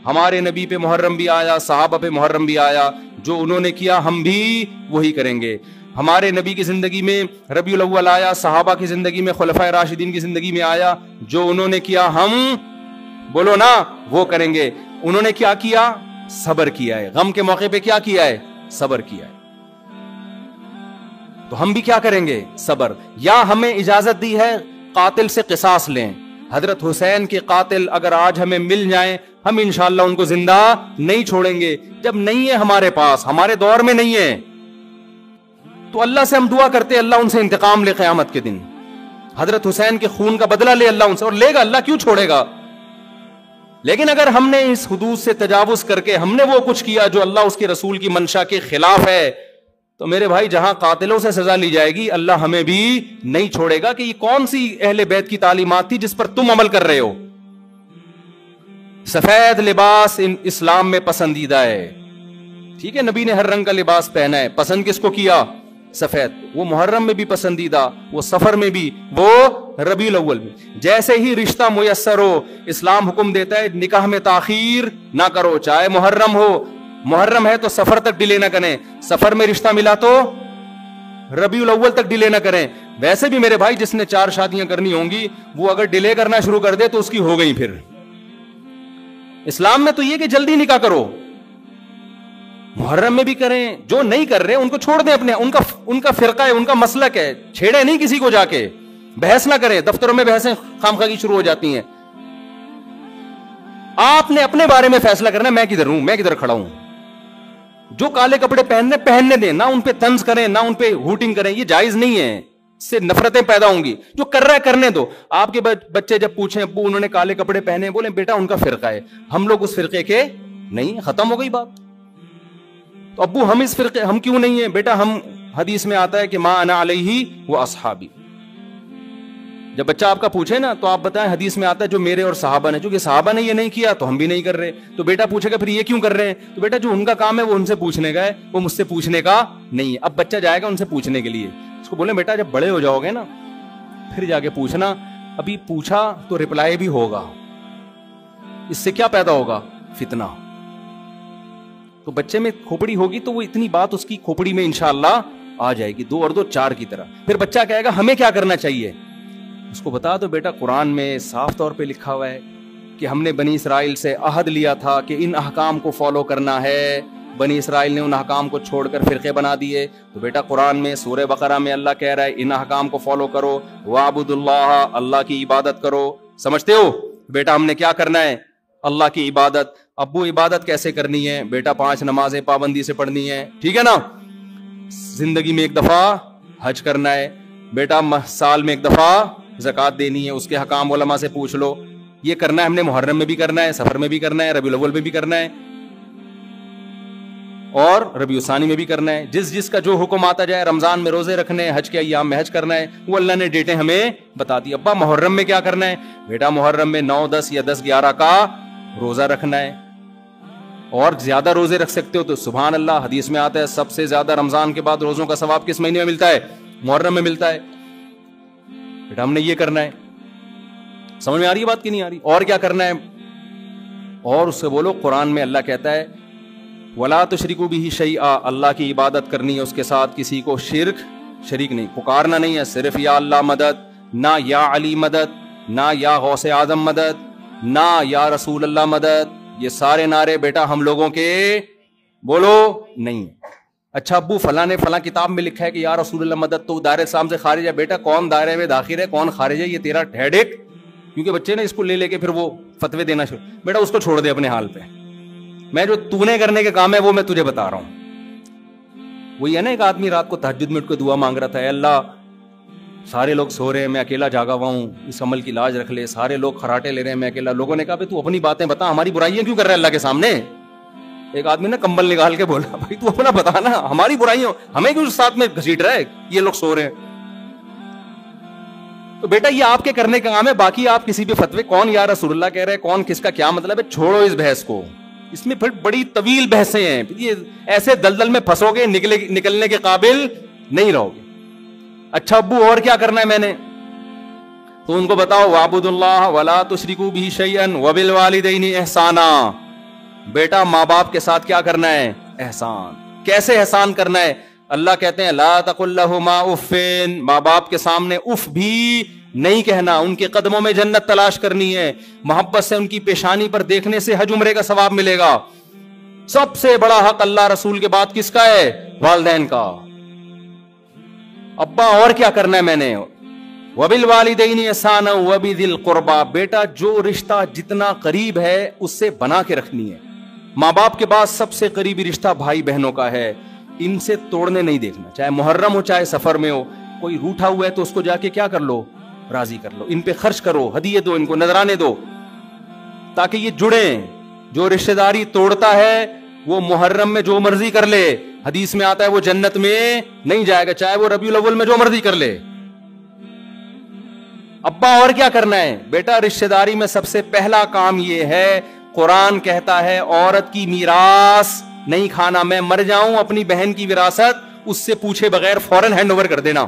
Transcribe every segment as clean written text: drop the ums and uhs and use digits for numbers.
ہمارے نبی پہ محرم بھی آیا, صحابہ پہ محرم بھی آیا, جو انہوں نے کیا ہم بھی وہی کریں گے. ہمارے نبی کی زندگی میں ربیع الاول آیا, صحابہ کی زندگی میں خلفائے راشدین کی زندگی میں آیا, جو انہوں نے کیا ہم بولو نا وہ کریں گے. انہوں نے کیا کیا؟ صبر کیا ہے. غم کے موقع پہ کیا کیا ہے؟ صبر کیا ہے. تو ہم بھی کیا کریں گے؟ صبر. یا ہمیں اجازت دی ہے قاتل سے قصاص لیں. حضرت حسین کے قاتل اگر آج ہمیں مل جائیں, ہم انشاءاللہ ان کو زندہ نہیں چھوڑیں گے. جب نہیں ہے ہمارے پاس, ہمارے دور میں نہیں ہے, تو اللہ سے ہم دعا کرتے اللہ ان سے انتقام لے قیامت کے دن. حضرت حسین کے خون کا بدلہ لے اللہ ان سے, اور لے گا, اللہ کیوں چھوڑے گا. لیکن اگر ہم نے اس حدود سے تجاوز کر کے ہم نے وہ کچھ کیا جو اللہ اس کے رسول کی منشا کے خلاف ہے, تو میرے بھائی جہاں قاتلوں سے سزا لی جائے گی, اللہ ہمیں بھی نہیں چھوڑے گا کہ یہ کون سی اہل بیت کی تعلیمات تھی جس پر تم عمل کر رہے ہو. سفید لباس اسلام میں پسندیدہ ہے, ٹھیک ہے, نبی نے ہر رنگ کا لباس پہنا ہے, پسند کس کو کیا؟ سفید. وہ محرم میں بھی پسندیدہ, وہ سفر میں بھی, وہ ربیع الاول میں. جیسے ہی رشتہ میسر ہو, اسلام حکم دیتا ہے نکاح میں تاخیر نہ کرو, چاہے محرم ہو. محرم ہے تو سفر تک ڈیلے نہ کریں, سفر میں رشتہ ملا تو ربیع الاول تک ڈیلے نہ کریں. ویسے بھی میرے بھائی جس نے 4 شادیاں کرنی ہوں گی وہ اگر ڈیلے کرنا شروع کر دے تو اس کی ہو گئی. پھر اسلام میں تو یہ کہ جلدی نکاح کرو. محرم میں بھی کریں, جو نہیں کر رہے ان کو چھوڑ دیں, اپنے ان کا فرقہ ہے, ان کا مسلک ہے, چھیڑے نہیں کسی کو, جا کے بحث نہ کریں. دفتروں میں بحثیں خامخواہ شروع ہو جاتی ہیں. آپ نے اپنے بارے میں فیصلہ کرنا, میں کدھر ہوں, میں کدھر کھڑا ہوں. جو کالے کپڑے پہننے دیں, نہ ان پہ طنز کریں, نہ ان پہ ہوٹنگ کریں, یہ جائز نہیں ہے, اس سے نفرتیں پیدا ہوں گی. جو کر رہا ہے کرنے دو. آپ کے بچے جب پوچھیں ابو انہوں نے کالے کپڑے پہنے, بولیں بیٹا ان کا فرقہ ہے, ہم لوگ اس فرقے کے نہیں, ختم ہو گئی بات. تو ابو ہم اس فرقے ہم کیوں نہیں ہیں؟ بیٹا ہم حدیث میں آتا ہے کہ ما انا علیہ و اصحابی. جب بچہ آپ کا پوچھے نا تو آپ بتائیں حدیث میں آتا ہے جو میرے اور صحابہ نے, چونکہ صحابہ نے یہ نہیں کیا تو ہم بھی نہیں کر رہے. تو بیٹا پوچھے گا پھر یہ کیوں کر رہے ہیں؟ تو بیٹا جو ان کا کام ہے وہ ان سے پوچھنے کا ہے, وہ مجھ سے پوچھنے کا نہیں ہے. اب بچہ جائے گا ان سے پوچھنے کے لیے, اس کو بولیں بیٹا جب بڑے ہو جاؤ گے نا پھر جا کے پوچھنا, ابھی پوچھا تو رپلائی بھی ہوگا, اس سے کیا پیدا ہوگا؟ فتنہ. تو بچے میں کھوپڑی ہوگی تو وہ اتنی بات اس کی کھوپڑی میں انشاءاللہ آ جائے گی, 2 اور 2 4 کی طرح. پھر بچہ کہے گا ہمیں کیا کرنا چاہیے؟ اس کو بتا دو بیٹا قرآن میں صاف طور پہ لکھا ہوا ہے کہ ہم نے بنی اسرائیل سے عہد لیا تھا کہ ان احکام کو فالو کرنا ہے. بنی اسرائیل نے ان احکام کو چھوڑ کر فرقے بنا دیے. تو بیٹا قرآن میں سورہ بقرہ میں اللہ کہہ رہا ہے ان احکام کو فالو کرو, وَاعْبُدُوا اللَّهَ, اللہ کی عبادت کرو. سمجھتے ہو بیٹا ہم نے کیا کرنا ہے؟ اللہ کی عبادت. ابو عبادت کیسے کرنی ہے؟ بیٹا 5 نمازیں پابندی سے پڑھنی ہے, ٹھیک ہے نا. زندگی میں 1 دفعہ حج کرنا ہے, بیٹا سال میں 1 دفعہ زکات دینی ہے, اس کے حکام علماء سے پوچھ لو. یہ کرنا ہے ہم نے, محرم میں بھی کرنا ہے, سفر میں بھی کرنا ہے, ربیع الاول میں بھی کرنا ہے, اور ربیع الثانی میں بھی کرنا ہے. جس کا جو حکم آتا جائے, رمضان میں روزے رکھنے ہیں, حج کے ایام میں حج کرنا ہے, وہ اللہ نے ڈیٹیں ہمیں بتا دی. ابا محرم میں کیا کرنا ہے؟ بیٹا محرم میں 9 10 یا 10 11 کا روزہ رکھنا ہے, اور زیادہ روزے رکھ سکتے ہو تو سبحان اللہ. حدیث میں آتا ہے سب سے زیادہ رمضان کے بعد روزوں کا ثواب کس مہینے میں ملتا ہے؟ محرم میں ملتا ہے. بیٹا ہم نے یہ کرنا ہے. سمجھ میں آ رہی ہے بات کی نہیں آ رہی؟ اور کیا کرنا ہے؟ اور اس سے بولو قرآن میں اللہ کہتا ہے وَلَا تُشْرِكُوا بِهِ شَيْئًا, اللہ کی عبادت کرنی ہے, اس کے ساتھ کسی کو شریک نہیں, پکارنا نہیں ہے صرف یا اللہ مدد, نہ یا علی مدد, نہ یا غوث اعظم مدد, نہ یا رسول اللہ مدد. یہ سارے نعرے بیٹا ہم لوگوں کے بولو نہیں. اچھا ابو فلاں نے فلاں کتاب میں لکھا ہے کہ یا رسول اللہ مدد تو دائرے اسلام سے خارج ہے. بیٹا کون دائرے میں داخل ہے کون خارج ہے یہ تیرا ہیڈ ایک, کیونکہ بچے نے اس کو لے کے پھر وہ فتوے دینا شروع. بیٹا اس کو چھوڑ دے اپنے حال پہ, میں جو تو نے کرنے کے کام ہے وہ میں تجھے بتا رہا ہوں. وہی ہے نا, ایک آدمی رات کو تہجد میں اٹھ کے دعا مانگ رہا تھا, اے اللہ سارے لوگ سو رہے ہیں میں اکیلا جاگا ہوا ہوں, اس عمل کی لاج رکھ لے, سارے لوگ خراٹے لے رہے ہیں میں اکیلا. لوگوں نے کہا تو اپنی باتیں بتا, ہماری برائیاں کیوں کر رہا ہے اللہ کے سامنے. ایک آدمی نے کمبل نکال کے بولا بھائی تو اپنا بتا نا, ہماری برائیاں ہمیں کیوں ساتھ میں گھسیٹ رہا ہے, یہ لوگ سو رہے ہیں. تو بیٹا یہ آپ کے کرنے کا کام ہے, باقی آپ کسی بھی فتوے کون یا رسول اللہ کہہ رہے کون کس کا کیا مطلب ہے, چھوڑو اس بحث کو. اس میں پھر بڑی طویل بحثیں ہیں, یہ ایسے دلدل میں پھنسو گے نکلنے کے قابل نہیں رہو گے. اچھا ابو اور کیا کرنا ہے میں نے, تو ان کو بتاؤ وَاعْبُدُوا اللَّهَ وَلَا تُشْرِكُوا بِهِ شَيْئًا وَبِالْوَالِدَيْنِ إِحْسَانًا, بیٹا ماں باپ کے ساتھ کیا کرنا ہے؟ احسان. کیسے احسان کرنا ہے؟ اللہ کہتے ہیں لا تقل لہما اف، ماں باپ کے سامنے اف بھی نہیں کہنا. ان کے قدموں میں جنت تلاش کرنی ہے. محبت سے ان کی پیشانی پر دیکھنے سے حج عمرے کا ثواب ملے گا. سب سے بڑا حق اللہ رسول کے بعد کس کا ہے؟ والدین کا. ابا اور کیا کرنا ہے میں نے؟ وَبِالْوَالِدَيْنِ إِحْسَانًا وَبِذِي الْقُرْبَى، بیٹا جو رشتہ جتنا قریب ہے اس سے بنا کے رکھنی ہے. ماں باپ کے بعد سب سے قریبی رشتہ بھائی بہنوں کا ہے. ان سے توڑنے نہیں دیکھنا، چاہے محرم ہو چاہے سفر میں ہو. کوئی روٹھا ہوا ہے تو اس کو جا کے کیا کر لو؟ راضی کر لو. ان پہ خرچ کرو، ہدیے دو، ان کو نذرانے دو تاکہ یہ جڑیں. جو رشتہ داری توڑتا ہے وہ محرم میں جو مرضی کر لے، حدیث میں آتا ہے وہ جنت میں نہیں جائے گا، چاہے وہ ربیع الاول میں جو مرضی کر لے. ابا اور کیا کرنا ہے؟ بیٹا رشتہ داری میں سب سے پہلا کام یہ ہے، قرآن کہتا ہے عورت کی میراث نہیں کھانا. میں مر جاؤں اپنی بہن کی وراثت اس سے پوچھے بغیر فوراً ہینڈ اوور کر دینا.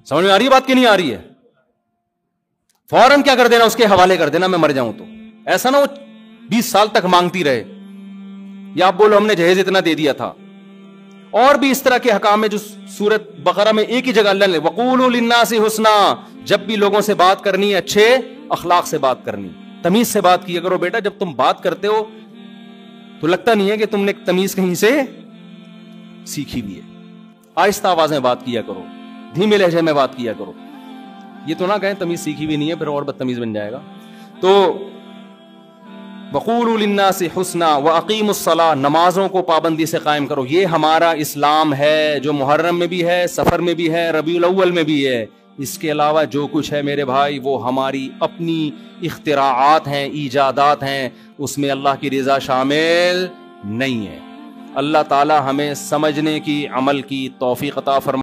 سمجھ میں آ رہی ہے بات کی نہیں آ رہی ہے؟ فوراً کیا کر دینا؟ اس کے حوالے کر دینا میں مر جاؤں تو. ایسا نہ وہ 20 سال تک مانگتی رہے یا آپ بولو ہم نے جہیز اتنا دے دیا تھا. اور بھی اس طرح کے حکام ہے جو سورۃ بقرہ میں ایک ہی جگہ اللہ نے وَقُولُوا لِلنَّاسِ حُسْنًا، جب بھی لوگوں سے بات کرنی ہے اچھے اخلاق سے بات کرنی، تمیز سے بات کیا کرو. بیٹا جب تم بات کرتے ہو تو لگتا نہیں ہے کہ تم نے تمیز کہیں سے سیکھی بھی ہے. آہستہ آواز میں بات کیا کرو، دھیمے لہجے میں بات کیا کرو. یہ تو نہ کہیں تمیز سیکھی بھی نہیں ہے پھر اور بدتمیز بن جائے گا. تو وَقُولُوا لِلنَّاسِ حُسْنًا وَأَقِیمُوا الصَّلَاةَ، نمازوں کو پابندی سے قائم کرو. یہ ہمارا اسلام ہے جو محرم میں بھی ہے، سفر میں بھی ہے، ربیع الاول میں بھی ہے. اس کے علاوہ جو کچھ ہے میرے بھائی وہ ہماری اپنی اختراعات ہیں، ایجادات ہیں، اس میں اللہ کی رضا شامل نہیں ہے. اللہ تعالی ہمیں سمجھنے کی، عمل کی توفیق عطا فرمائے.